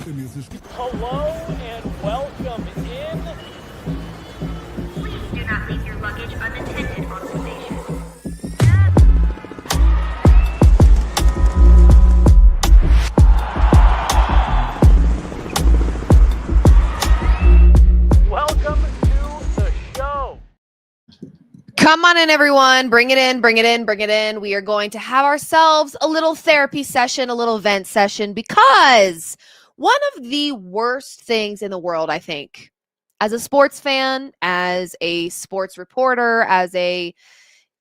Hello and welcome in. Please do not leave your luggage unattended on the station. Welcome to the show. Come on in, everyone. Bring it in, bring it in, bring it in. We are going to have ourselves a little therapy session, a little vent session, because one of the worst things in the world, I think, as a sports fan, as a sports reporter, as a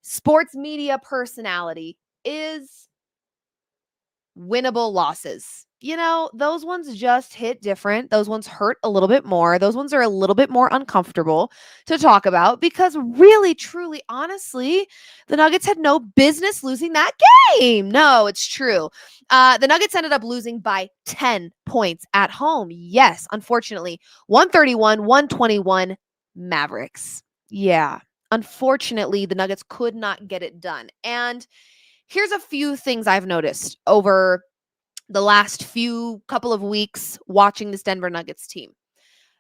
sports media personality, is winnable losses. You know, those ones just hit different. Those ones hurt a little bit more. Those ones are a little bit more uncomfortable to talk about because really, truly, honestly, the Nuggets had no business losing that game. No, it's true. The Nuggets ended up losing by 10 points at home. Yes, unfortunately, 131-121 Mavericks. Yeah, unfortunately, the Nuggets could not get it done. And here's a few things I've noticed over the last couple of weeks watching this Denver Nuggets team.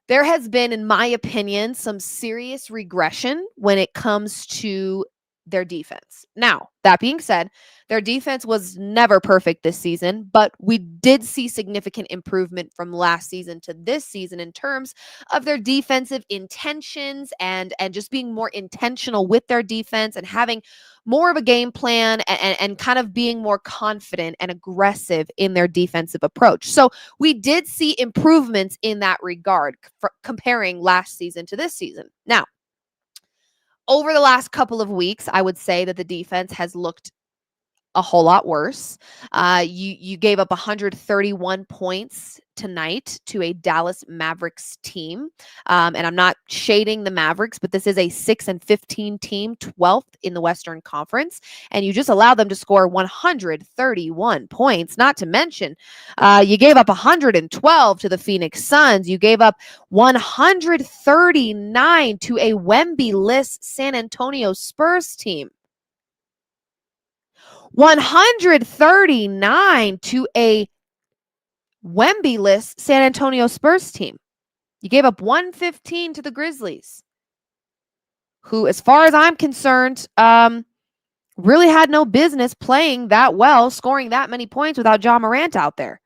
There has been, in my opinion, some serious regression when it comes to their defense. Now, that being said, their defense was never perfect this season, but we did see significant improvement from last season to this season in terms of their defensive intentions and just being more intentional with their defense and having more of a game plan and kind of being more confident and aggressive in their defensive approach. So we did see improvements in that regard comparing last season to this season. Now, over the last couple of weeks, I would say that the defense has looked a whole lot worse. You gave up 131 points tonight to a Dallas Mavericks team. And I'm not shading the Mavericks, but this is a 6-15 team, 12th in the Western Conference. And you just allow them to score 131 points, not to mention you gave up 112 to the Phoenix Suns. You gave up 139 to a Wemby-less San Antonio Spurs team. 139 to a Wemby-less San Antonio Spurs team. You gave up 115 to the Grizzlies, who, as far as I'm concerned, really had no business playing that well, scoring that many points without Ja Morant out there.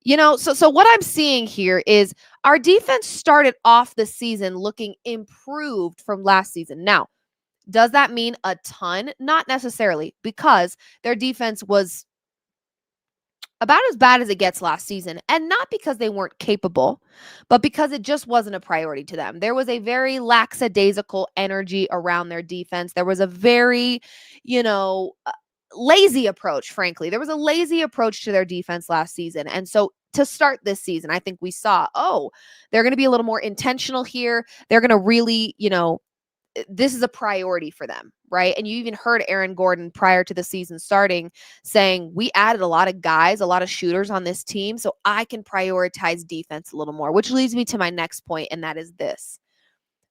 You know, so what I'm seeing here is our defense started off the season looking improved from last season. Now, does that mean a ton? Not necessarily, because their defense was about as bad as it gets last season. And not because they weren't capable, but because it just wasn't a priority to them. There was a very lackadaisical energy around their defense. There was a very, lazy approach, frankly. There was a lazy approach to their defense last season. And so to start this season, I think we saw, they're going to be a little more intentional here. They're going to really, this is a priority for them, right? And you even heard Aaron Gordon prior to the season starting saying, we added a lot of guys, a lot of shooters on this team, so I can prioritize defense a little more, which leads me to my next point, and that is this.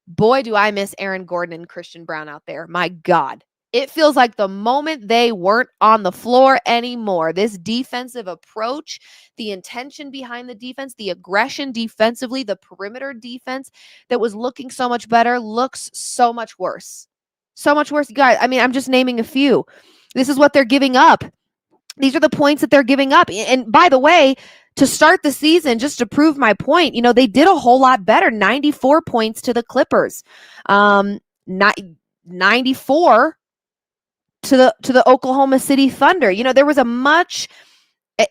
Boy, do I miss Aaron Gordon and Christian Braun out there. My God. It feels like the moment they weren't on the floor anymore, this defensive approach, the intention behind the defense, the aggression defensively, the perimeter defense that was looking so much better looks so much worse. So much worse. Guys, I mean, I'm just naming a few. This is what they're giving up. These are the points that they're giving up. And by the way, to start the season, just to prove my point, they did a whole lot better. 94 points to the Clippers. 94 to the Oklahoma City Thunder. There was a much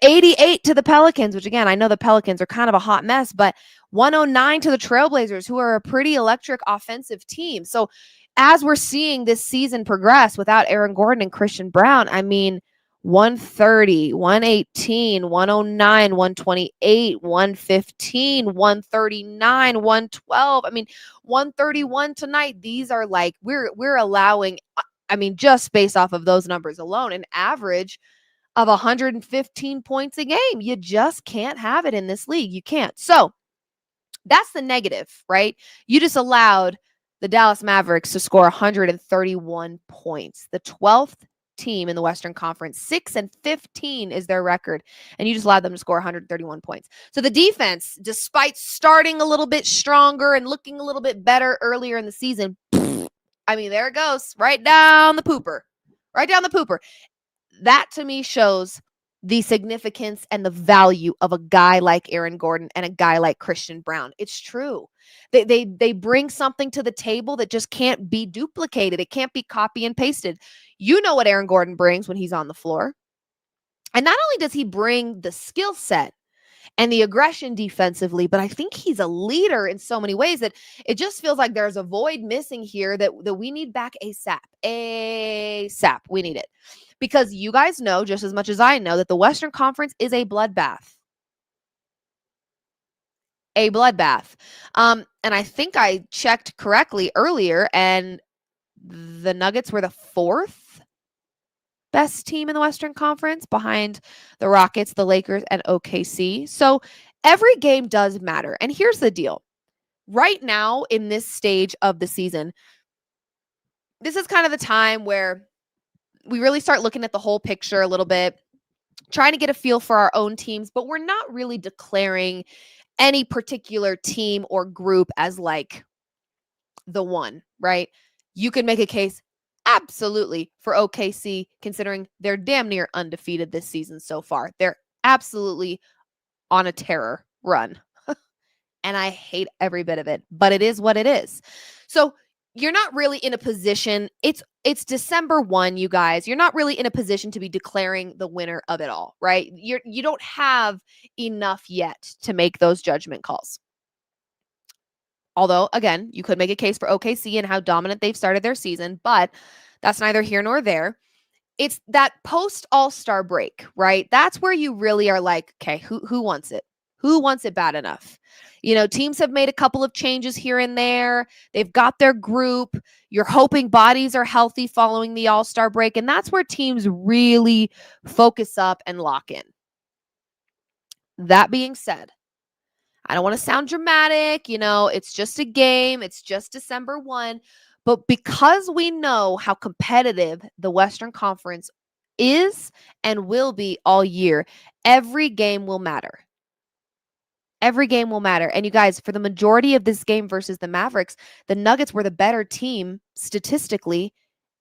88 to the Pelicans, which again, I know the Pelicans are kind of a hot mess, but 109 to the Trailblazers, who are a pretty electric offensive team. So as we're seeing this season progress without Aaron Gordon and Christian Braun, I mean, 130, 118, 109, 128, 115, 139, 112. I mean, 131 tonight. These are like, we're allowing, just based off of those numbers alone, an average of 115 points a game. You just can't have it in this league. You can't. So that's the negative, right? You just allowed the Dallas Mavericks to score 131 points, the 12th team in the Western Conference. 6-15 is their record, and you just allowed them to score 131 points. So the defense, despite starting a little bit stronger and looking a little bit better earlier in the season, I mean, there it goes, right down the pooper. Right down the pooper. That to me shows the significance and the value of a guy like Aaron Gordon and a guy like Christian Brown. It's true. They bring something to the table that just can't be duplicated. It can't be copy and pasted. You know what Aaron Gordon brings when he's on the floor. And not only does he bring the skill set and the aggression defensively, but I think he's a leader in so many ways that it just feels like there's a void missing here that we need back ASAP. ASAP. We need it. Because you guys know just as much as I know that the Western Conference is a bloodbath. A bloodbath. And I think I checked correctly earlier, and the Nuggets were the 4th best team in the Western Conference behind the Rockets, the Lakers, and OKC. So every game does matter. And here's the deal. Right now, in this stage of the season, this is kind of the time where we really start looking at the whole picture a little bit, trying to get a feel for our own teams, but we're not really declaring any particular team or group as like the one, right? You can make a case absolutely for OKC, considering they're damn near undefeated this season so far. They're absolutely on a terror run. And I hate every bit of it, but it is what it is. So you're not really in a position, it's December 1, you guys. You're not really in a position to be declaring the winner of it all, right? You don't have enough yet to make those judgment calls. Although, again, you could make a case for OKC and how dominant they've started their season, but that's neither here nor there. It's that post All-Star break, right? That's where you really are like, okay, who wants it? Who wants it bad enough? You know, teams have made a couple of changes here and there. They've got their group. You're hoping bodies are healthy following the All-Star break, and that's where teams really focus up and lock in. That being said, I don't want to sound dramatic. You know, it's just a game. It's just December 1. But because we know how competitive the Western Conference is and will be all year, every game will matter. Every game will matter. And you guys, for the majority of this game versus the Mavericks, the Nuggets were the better team statistically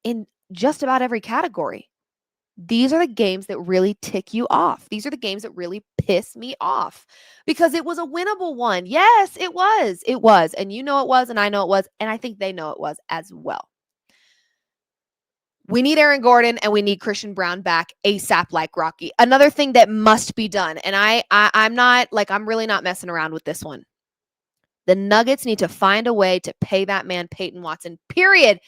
in just about every category. These are the games that really tick you off. These are the games that really piss me off because it was a winnable one. Yes, it was. It was. And you know it was, and I know it was, and I think they know it was as well. We need Aaron Gordon and we need Christian Brown back ASAP like Rocky. Another thing that must be done, and I'm really not messing around with this one. The Nuggets need to find a way to pay that man Peyton Watson, period.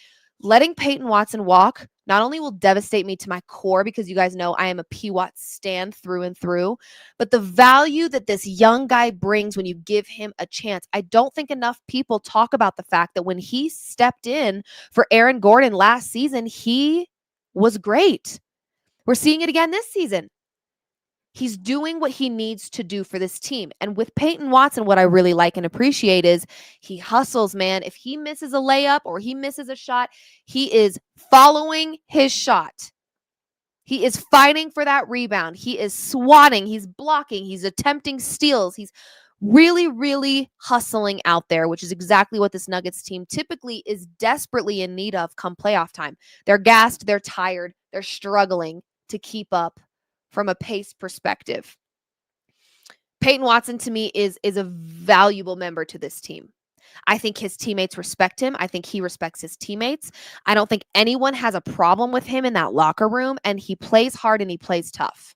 Letting Peyton Watson walk not only will devastate me to my core because you guys know I am a P. Watts stan through and through, but the value that this young guy brings when you give him a chance. I don't think enough people talk about the fact that when he stepped in for Aaron Gordon last season, he was great. We're seeing it again this season. He's doing what he needs to do for this team. And with Peyton Watson, what I really like and appreciate is he hustles, man. If he misses a layup or he misses a shot, he is following his shot. He is fighting for that rebound. He is swatting. He's blocking. He's attempting steals. He's really, really hustling out there, which is exactly what this Nuggets team typically is desperately in need of come playoff time. They're gassed. They're tired. They're struggling to keep up from a pace perspective. Peyton Watson to me is a valuable member to this team. I think his teammates respect him. I think he respects his teammates. I don't think anyone has a problem with him in that locker room, and he plays hard and he plays tough.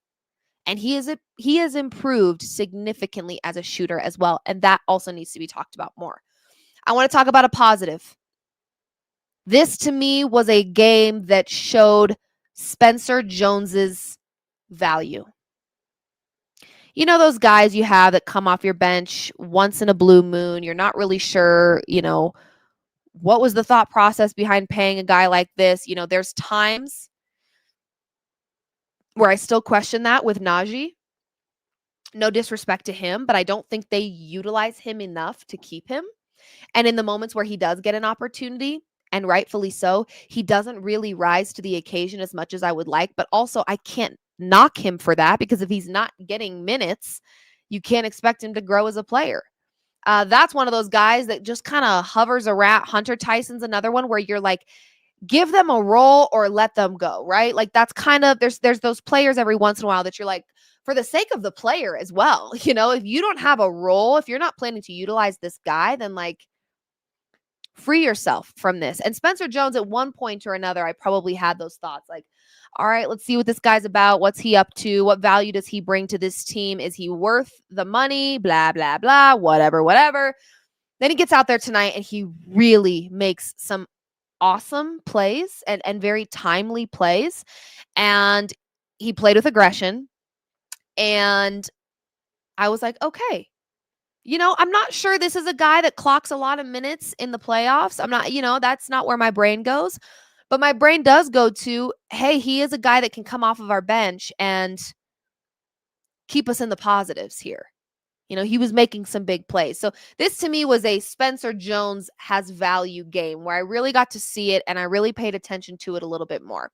And he has improved significantly as a shooter as well, and that also needs to be talked about more. I want to talk about a positive. This to me was a game that showed Spencer Jones's value. You know those guys you have that come off your bench once in a blue moon. You're not really sure, what was the thought process behind paying a guy like this. There's times where I still question that with Najee. No disrespect to him, but I don't think they utilize him enough to keep him. And in the moments where he does get an opportunity, and rightfully so. He doesn't really rise to the occasion as much as I would like, but also I can't knock him for that because if he's not getting minutes, you can't expect him to grow as a player. That's one of those guys that just kind of hovers around. Hunter Tyson's another one where you're like, give them a role or let them go, right? Like that's kind of there's those players every once in a while that you're like, for the sake of the player as well, if you don't have a role, if you're not planning to utilize this guy, then like free yourself from this. And Spencer Jones, at one point or another, I probably had those thoughts like, all right, let's see what this guy's about. What's he up to? What value does he bring to this team? Is he worth the money? Blah, blah, blah, whatever. Then he gets out there tonight and he really makes some awesome plays and very timely plays. And he played with aggression. And I was like, okay, I'm not sure this is a guy that clocks a lot of minutes in the playoffs. I'm not, that's not where my brain goes. But my brain does go to, hey, he is a guy that can come off of our bench and keep us in the positives here. He was making some big plays. So this to me was a Spencer Jones has value game where I really got to see it and I really paid attention to it a little bit more.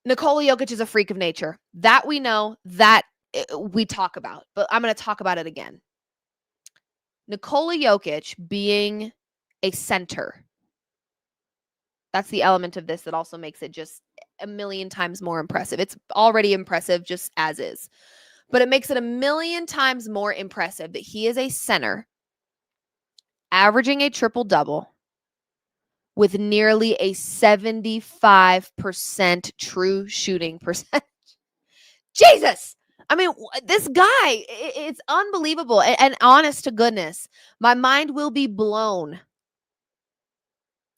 Nikola Jokic is a freak of nature. That we know, that we talk about, but I'm going to talk about it again. Nikola Jokic being a center. That's the element of this that also makes it just a million times more impressive. It's already impressive just as is. But it makes it a million times more impressive that he is a center averaging a triple-double with nearly a 75% true shooting percentage. Jesus! I mean, this guy, it's unbelievable. And honest to goodness, my mind will be blown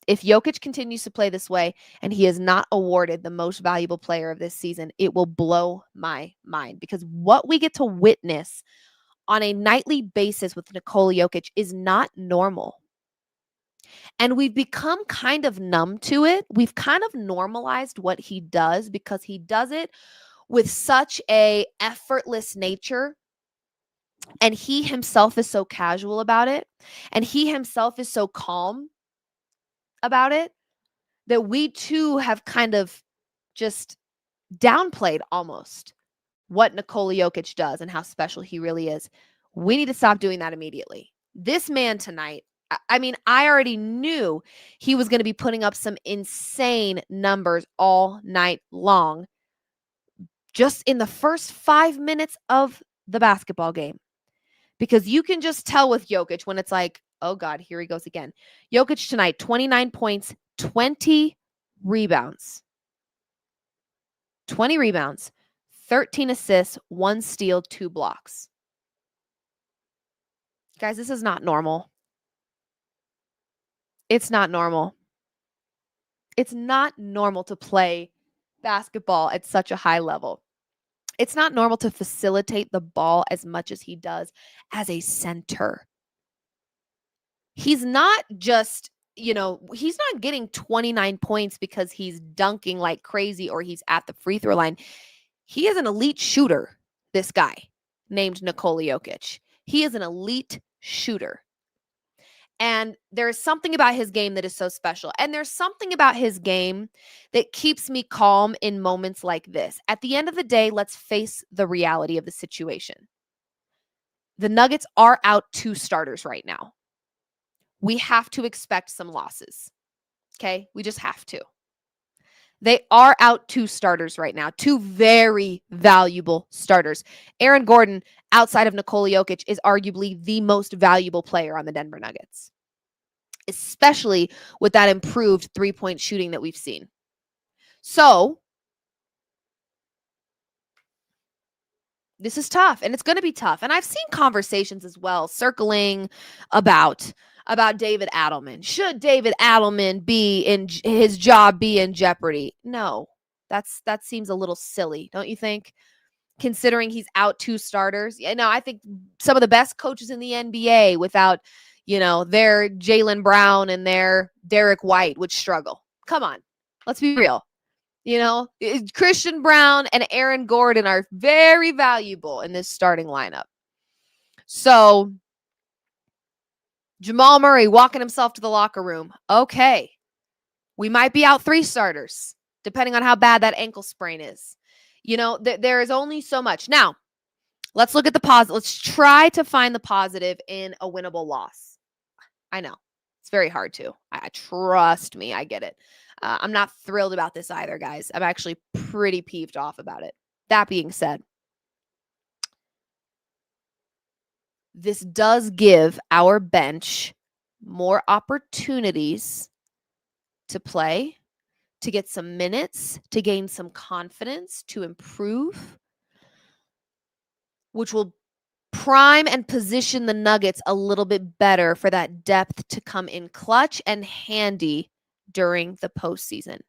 if Jokic continues to play this way and he is not awarded the most valuable player of this season. It will blow my mind because what we get to witness on a nightly basis with Nikola Jokic is not normal. And we've become kind of numb to it. We've kind of normalized what he does because he does it with such a effortless nature. And he himself is so casual about it. And he himself is so calm about it that we too have kind of just downplayed almost what Nikola Jokic does and how special he really is. We need to stop doing that immediately. This man tonight, I mean, I already knew he was going to be putting up some insane numbers all night long, just in the first 5 minutes of the basketball game. Because you can just tell with Jokic when it's like, oh God, here he goes again. Jokic tonight, 29 points, 20 rebounds. 20 rebounds, 13 assists, 1 steal, 2 blocks. Guys, this is not normal. It's not normal. It's not normal to play basketball at such a high level. It's not normal to facilitate the ball as much as he does as a center. He's not just, he's not getting 29 points because he's dunking like crazy or he's at the free throw line. He is an elite shooter, this guy named Nikola Jokic. He is an elite shooter. And there is something about his game that is so special. And there's something about his game that keeps me calm in moments like this. At the end of the day, let's face the reality of the situation. The Nuggets are out 2 starters right now. We have to expect some losses. Okay? We just have to. They are out 2 starters right now, 2 very valuable starters. Aaron Gordon, outside of Nikola Jokic, is arguably the most valuable player on the Denver Nuggets, especially with that improved 3-point shooting that we've seen. So, this is tough, and it's going to be tough. And I've seen conversations as well circling about David Adelman. Should David Adelman be in his job be in jeopardy? No, that seems a little silly, don't you think? Considering he's out 2 starters. Yeah, no, I think some of the best coaches in the NBA without, their Jaylen Brown and their Derek White would struggle. Come on, let's be real. Christian Brown and Aaron Gordon are very valuable in this starting lineup. So Jamal Murray walking himself to the locker room. Okay. We might be out 3 starters, depending on how bad that ankle sprain is. There is only so much. Now, let's look at the positive. Let's try to find the positive in a winnable loss. I know. It's very hard to. I trust me, I get it. I'm not thrilled about this either, guys. I'm actually pretty peeved off about it. That being said, this does give our bench more opportunities to play, to get some minutes, to gain some confidence, to improve, which will prime and position the Nuggets a little bit better for that depth to come in clutch and handy during the postseason.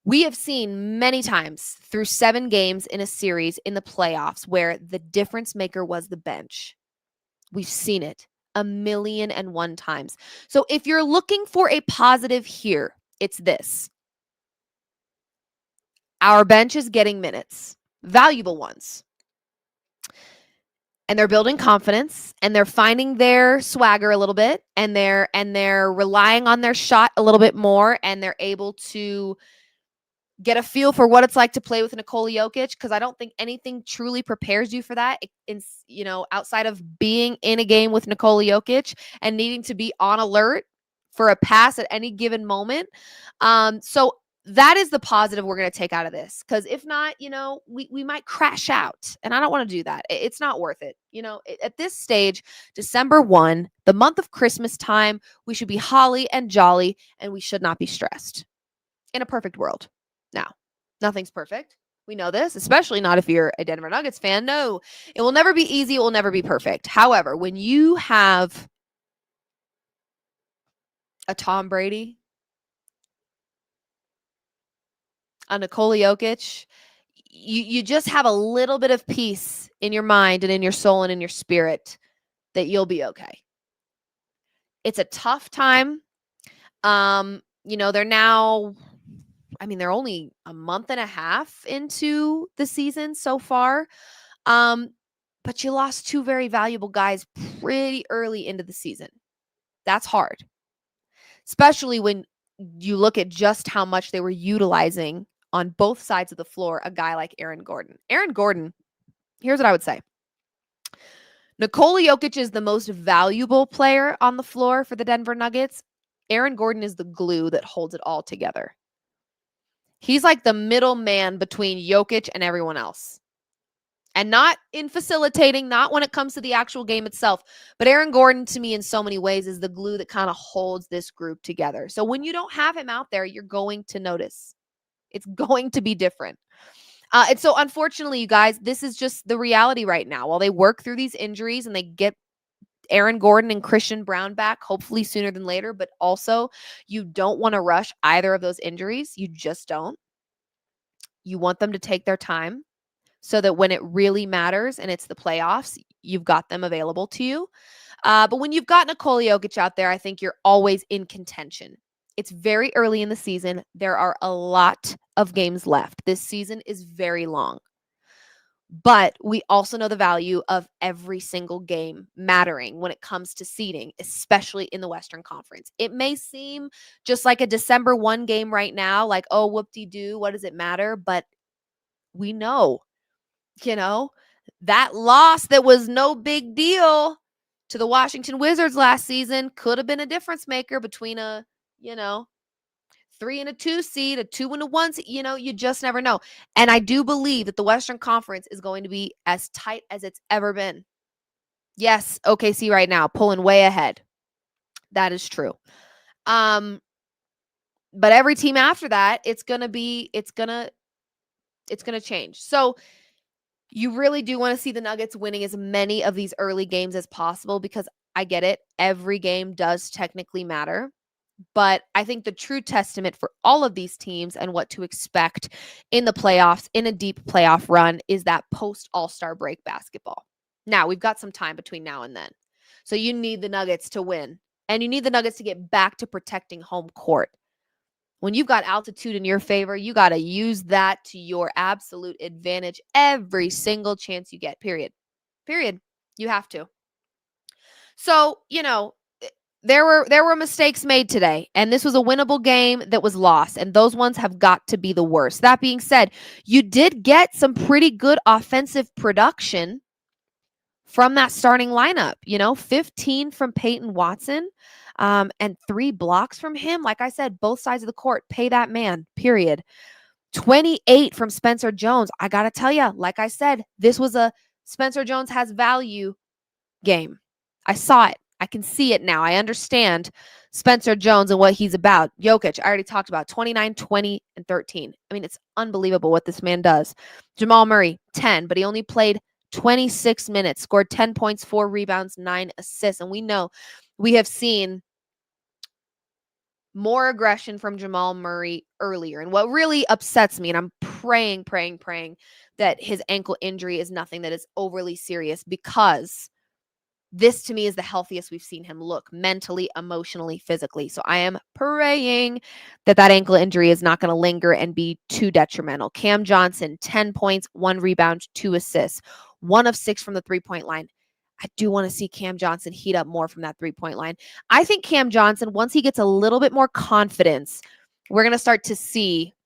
We have seen many times through 7 games in a series in the playoffs where the difference maker was the bench. We've seen it 1,000,001 times. So if you're looking for a positive here, it's this. Our bench is getting minutes, valuable ones. And they're building confidence, and they're finding their swagger a little bit, and they're relying on their shot a little bit more, and they're able to get a feel for what it's like to play with Nikola Jokic, because I don't think anything truly prepares you for that, outside of being in a game with Nikola Jokic and needing to be on alert for a pass at any given moment. So that is the positive we're going to take out of this, because if not, we might crash out, and I don't want to do that. It's not worth it. At this stage, December 1, the month of Christmas time, we should be holly and jolly, and we should not be stressed in a perfect world. Now, nothing's perfect. We know this, especially not if you're a Denver Nuggets fan. No, it will never be easy. It will never be perfect. However, when you have a Tom Brady, a Nikola Jokic, you just have a little bit of peace in your mind and in your soul and in your spirit that you'll be okay. It's a tough time. They're now, they're only a month and a half into the season so far. But you lost 2 very valuable guys pretty early into the season. That's hard, especially when you look at just how much they were utilizing on both sides of the floor a guy like Aaron Gordon. Aaron Gordon, here's what I would say. Nikola Jokic is the most valuable player on the floor for the Denver Nuggets. Aaron Gordon is the glue that holds it all together. He's like the middleman between Jokic and everyone else. And not in facilitating, not when it comes to the actual game itself. But Aaron Gordon, to me, in so many ways, is the glue that kind of holds this group together. So when you don't have him out there, you're going to notice. It's going to be different. And so, unfortunately, you guys, this is just the reality right now. While they work through these injuries and they get Aaron Gordon and Christian Brown back, hopefully sooner than later, but also you don't want to rush either of those injuries. You just don't. You want them to take their time, so that when it really matters and it's the playoffs, you've got them available to you. But when you've got Nikola Jokic out there, I think you're always in contention. It's very early in the season. There are a lot of games left. This season is very long. But we also know the value of every single game mattering when it comes to seeding, especially in the Western Conference. It may seem just like a December 1 game right now, like, oh, whoop-de-doo, what does it matter? But we know, that loss that was no big deal to the Washington Wizards last season could have been a difference maker between a, 3 and a 2 seed, a 2 and a 1 seed. You just never know. And I do believe that the Western Conference is going to be as tight as it's ever been. Yes, OKC right now pulling way ahead. That is true. But every team after that, it's going to change. So you really do want to see the Nuggets winning as many of these early games as possible, because I get it. Every game does technically matter. But I think the true testament for all of these teams and what to expect in the playoffs, in a deep playoff run, is that post-All-Star break basketball. Now, we've got some time between now and then. So you need the Nuggets to win. And you need the Nuggets to get back to protecting home court. When you've got altitude in your favor, you got to use that to your absolute advantage every single chance you get, period. You have to. So, there were mistakes made today, and this was a winnable game that was lost, and those ones have got to be the worst. That being said, you did get some pretty good offensive production from that starting lineup. 15 from Peyton Watson, and 3 blocks from him. Like I said, both sides of the court, pay that man, period. 28 from Spencer Jones. I got to tell you, like I said, this was a Spencer Jones has value game. I saw it. I can see it now. I understand Spencer Jones and what he's about. Jokic, I already talked about 29, 20, and 13. I mean, it's unbelievable what this man does. Jamal Murray, 10, but he only played 26 minutes, scored 10 points, 4 rebounds, 9 assists. And we have seen more aggression from Jamal Murray earlier. And what really upsets me, and I'm praying that his ankle injury is nothing that is overly serious, because this to me is the healthiest we've seen him look mentally, emotionally, physically. So I am praying that ankle injury is not going to linger and be too detrimental. Cam Johnson, 10 points, 1 rebound, 2 assists, 1 of 6 from the 3-point line. I do want to see Cam Johnson heat up more from that 3-point line. I think Cam Johnson, once he gets a little bit more confidence, we're going to start to see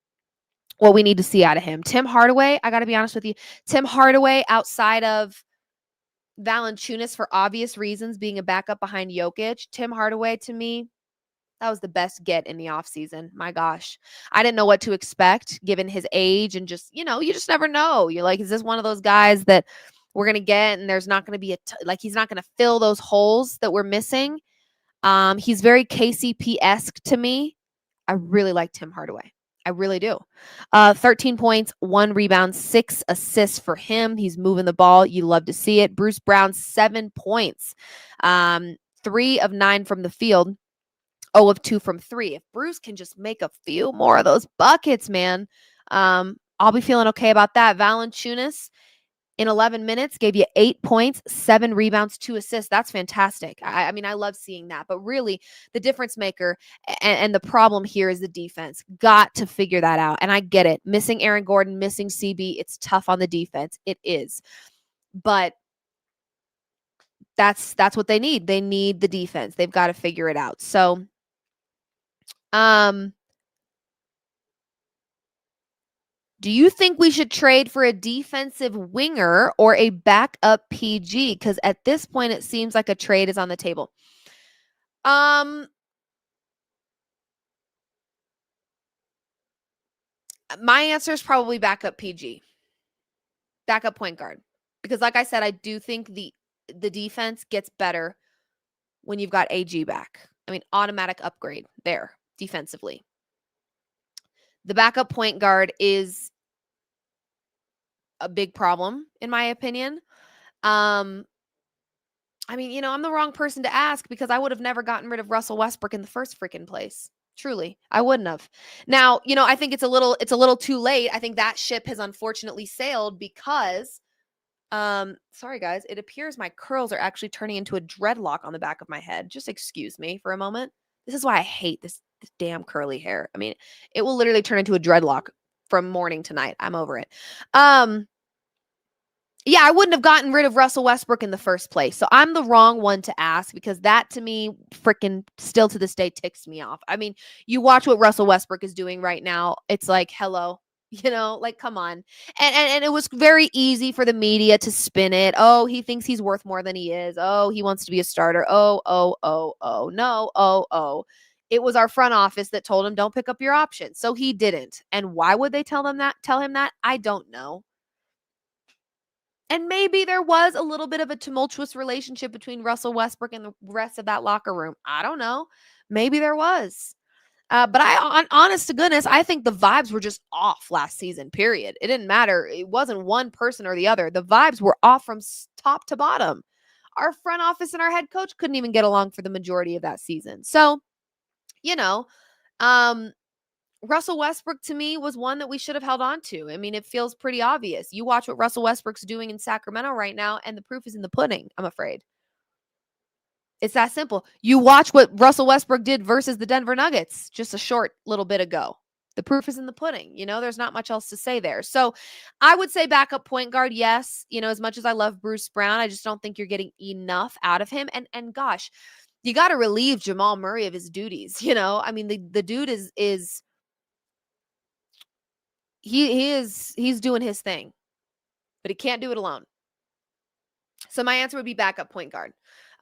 what we need to see out of him. Tim Hardaway, I got to be honest with you. Tim Hardaway, outside of Valanciunas, for obvious reasons, being a backup behind Jokic, Tim Hardaway, to me, that was the best get in the offseason. My gosh. I didn't know what to expect given his age, and just, you just never know. You're like, is this one of those guys that we're going to get and there's not going to be he's not going to fill those holes that we're missing? He's very KCP-esque to me. I really like Tim Hardaway. I really do. 13 points, 1 rebound, 6 assists for him. He's moving the ball. You love to see it. Bruce Brown, 7 points. 3 of 9 from the field. 0 of 2 from 3. If Bruce can just make a few more of those buckets, man, I'll be feeling okay about that. Valanciunas, in 11 minutes, gave you 8 points, 7 rebounds, 2 assists. That's fantastic. I mean, I love seeing that. But really, the difference maker and the problem here is the defense. Got to figure that out. And I get it. Missing Aaron Gordon, missing CB, it's tough on the defense. It is. But that's what they need. They need the defense. They've got to figure it out. So, do you think we should trade for a defensive winger or a backup PG? Because at this point, it seems like a trade is on the table. My answer is probably backup PG. Backup point guard. Because like I said, I do think the defense gets better when you've got AG back. I mean, automatic upgrade there defensively. The backup point guard is a big problem, in my opinion. I mean, I'm the wrong person to ask, because I would have never gotten rid of Russell Westbrook in the first freaking place. Truly, I wouldn't have. Now, I think it's a little too late. I think that ship has unfortunately sailed, because sorry guys, it appears my curls are actually turning into a dreadlock on the back of my head. Just excuse me for a moment. This is why I hate this damn curly hair. I mean, it will literally turn into a dreadlock from morning to night. I'm over it. Yeah, I wouldn't have gotten rid of Russell Westbrook in the first place. So I'm the wrong one to ask, because that to me freaking still to this day ticks me off. I mean, you watch what Russell Westbrook is doing right now. It's like, hello, come on. And it was very easy for the media to spin it. Oh, he thinks he's worth more than he is. Oh, he wants to be a starter. No. It was our front office that told him, don't pick up your options. So he didn't. And why would they tell him that? I don't know. And maybe there was a little bit of a tumultuous relationship between Russell Westbrook and the rest of that locker room. I don't know. Maybe there was. But honest to goodness, I think the vibes were just off last season, period. It didn't matter. It wasn't one person or the other. The vibes were off from top to bottom. Our front office and our head coach couldn't even get along for the majority of that season. So, Russell Westbrook to me was one that we should have held on to. I mean, it feels pretty obvious. You watch what Russell Westbrook's doing in Sacramento right now, and the proof is in the pudding, I'm afraid. It's that simple. You watch what Russell Westbrook did versus the Denver Nuggets just a short little bit ago. The proof is in the pudding. There's not much else to say there. So I would say backup point guard, yes. As much as I love Bruce Brown, I just don't think you're getting enough out of him. And gosh, you got to relieve Jamal Murray of his duties. I mean, the dude is he's doing his thing, but he can't do it alone. So my answer would be backup point guard.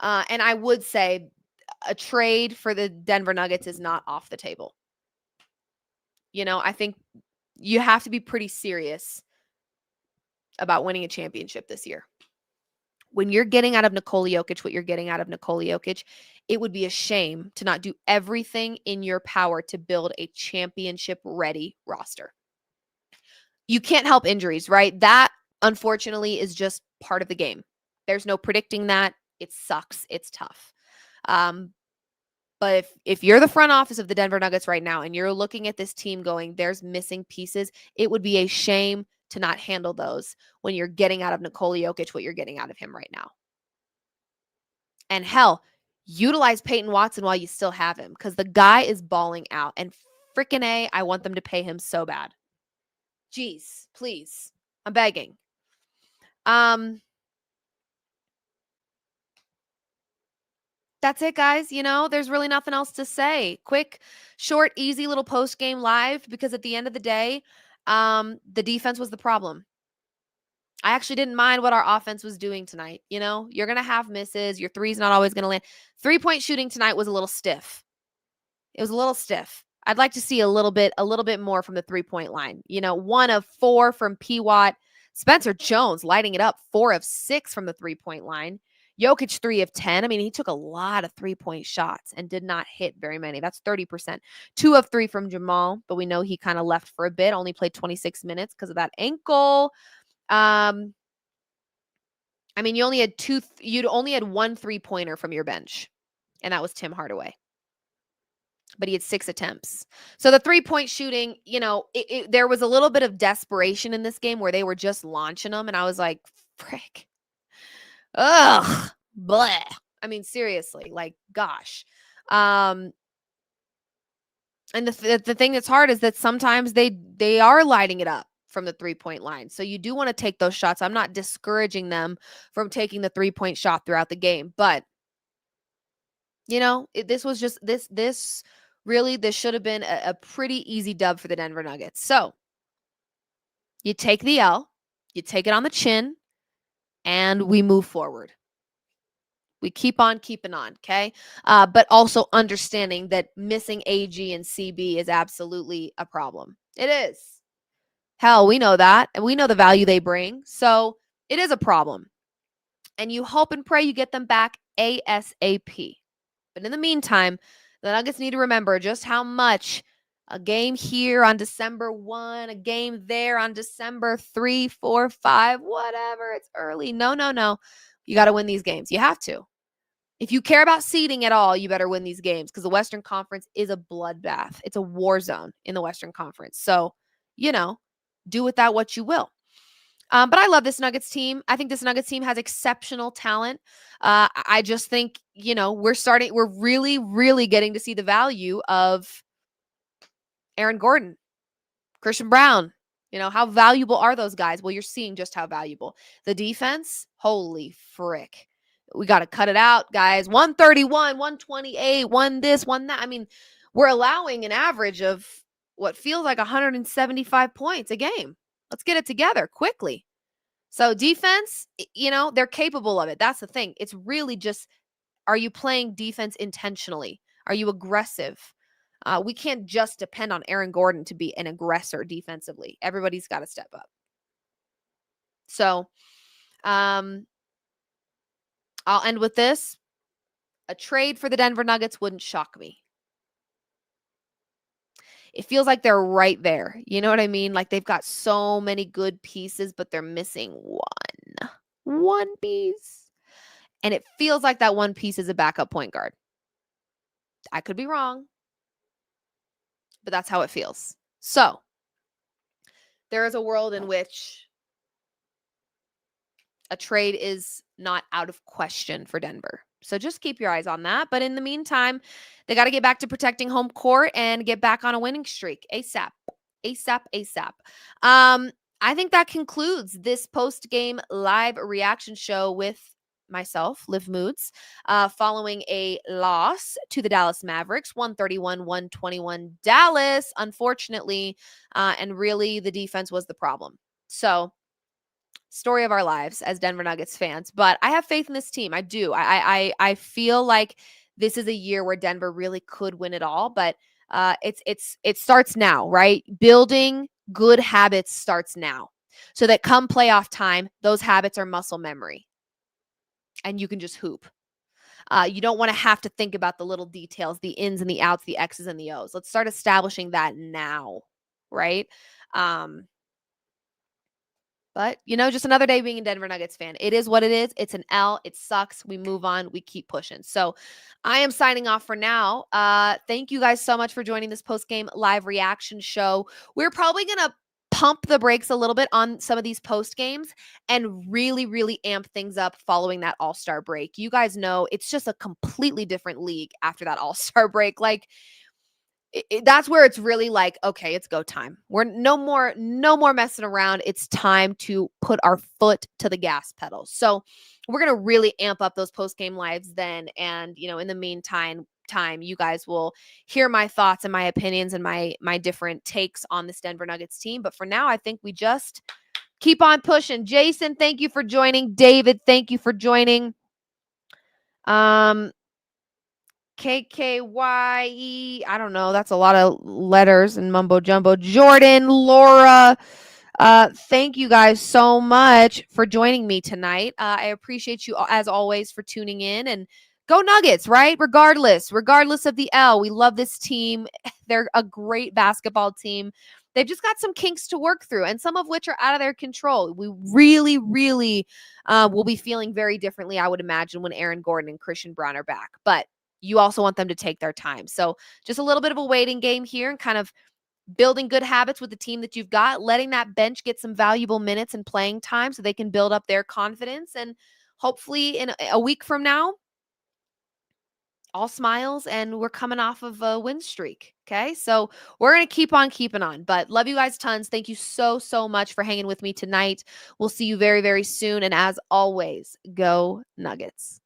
And I would say a trade for the Denver Nuggets is not off the table. I think you have to be pretty serious about winning a championship this year. When you're getting out of Nikola Jokic what you're getting out of Nikola Jokic, it would be a shame to not do everything in your power to build a championship-ready roster. You can't help injuries, right? That, unfortunately, is just part of the game. There's no predicting that. It sucks. It's tough. But if you're the front office of the Denver Nuggets right now and you're looking at this team going, there's missing pieces, it would be a shame to not handle those when you're getting out of Nikola Jokic what you're getting out of him right now. And hell, utilize Peyton Watson while you still have him because the guy is balling out. And freaking A, I want them to pay him so bad. Jeez, please. I'm begging. That's it, guys. There's really nothing else to say. Quick, short, easy little post-game live because at the end of the day, the defense was the problem. I actually didn't mind what our offense was doing tonight. You're going to have misses. Your three's not always going to land. 3-point shooting tonight was a little stiff. It was a little stiff. I'd like to see a little bit more from the 3-point line. 1 of 4 from P. Watt. Spencer Jones lighting it up, 4 of 6 from the 3-point line. Jokic 3 of 10. I mean, he took a lot of 3-point shots and did not hit very many. That's 30%. 2 of 3 from Jamal, but we know he kind of left for a bit, only played 26 minutes because of that ankle. I mean, you'd only had 1 3-pointer from your bench, and that was Tim Hardaway. But he had 6 attempts. So the 3-point shooting, there was a little bit of desperation in this game where they were just launching them, and I was like, frick. Ugh, bleh. I mean, seriously, like, gosh. And the thing that's hard is that sometimes they are lighting it up from the 3-point line. So you do want to take those shots. I'm not discouraging them from taking the 3-point shot throughout the game, but this was just this should have been a pretty easy dub for the Denver Nuggets. So you take the L, you take it on the chin, and we move forward. We keep on keeping on, okay? But also understanding that missing AG and CB is absolutely a problem. It is. Hell, we know that, and we know the value they bring. So it is a problem. And you hope and pray you get them back ASAP. But in the meantime, the Nuggets need to remember just how much a game here on December 1, a game there on December 3, 4, 5, whatever. It's early. No. You got to win these games. You have to. If you care about seeding at all, you better win these games because the Western Conference is a bloodbath. It's a war zone in the Western Conference. So, do with that what you will. But I love this Nuggets team. I think this Nuggets team has exceptional talent. I just think, we're really, really getting to see the value of Aaron Gordon, Christian Brown. How valuable are those guys? Well, you're seeing just how valuable. The defense, holy frick. We got to cut it out, guys. 131, 128, one this, one that. I mean, we're allowing an average of what feels like 175 points a game. Let's get it together quickly. So defense, they're capable of it. That's the thing. It's really just, are you playing defense intentionally? Are you aggressive? We can't just depend on Aaron Gordon to be an aggressor defensively. Everybody's got to step up. So, I'll end with this. A trade for the Denver Nuggets wouldn't shock me. It feels like they're right there. You know what I mean? Like they've got so many good pieces, but they're missing one piece. And it feels like that one piece is a backup point guard. I could be wrong, but that's how it feels. So there is a world in which a trade is not out of question for Denver. So just keep your eyes on that. But in the meantime, they got to get back to protecting home court and get back on a winning streak ASAP. ASAP, ASAP. I think that concludes this post-game live reaction show with myself, Liv Moods, following a loss to the Dallas Mavericks, 131-121 Dallas, unfortunately, and really the defense was the problem. So, story of our lives as Denver Nuggets fans, but I have faith in this team. I do. I feel like this is a year where Denver really could win it all, but it starts now, right? Building good habits starts now. So that come playoff time, those habits are muscle memory. And you can just hoop. You don't want to have to think about the little details, the ins and the outs, the X's and the O's. Let's start establishing that now, right? But, just another day being a Denver Nuggets fan. It is what it is. It's an L. It sucks. We move on. We keep pushing. So I am signing off for now. Thank you guys so much for joining this post-game live reaction show. We're probably going to pump the brakes a little bit on some of these post games and really, really amp things up following that All-Star break. You guys know it's just a completely different league after that All-Star break. Like, that's where it's really like, okay, it's go time. We're no more messing around. It's time to put our foot to the gas pedal. So we're going to really amp up those post-game lives then. And, in the meantime, you guys will hear my thoughts and my opinions and my different takes on this Denver Nuggets team. But for now, I think we just keep on pushing. Jason, thank you for joining. David, thank you for joining. KKYE, I don't know. That's a lot of letters and mumbo jumbo. Jordan, Laura, thank you guys so much for joining me tonight. I appreciate you as always for tuning in, and go Nuggets, right? Regardless of the L, we love this team. They're a great basketball team. They've just got some kinks to work through, and some of which are out of their control. We really, really will be feeling very differently, I would imagine, when Aaron Gordon and Christian Braun are back. But you also want them to take their time. So just a little bit of a waiting game here and kind of building good habits with the team that you've got, letting that bench get some valuable minutes and playing time so they can build up their confidence. And hopefully in a week from now, all smiles and we're coming off of a win streak. Okay. So we're going to keep on keeping on, but love you guys tons. Thank you so, so much for hanging with me tonight. We'll see you very, very soon. And as always, go Nuggets.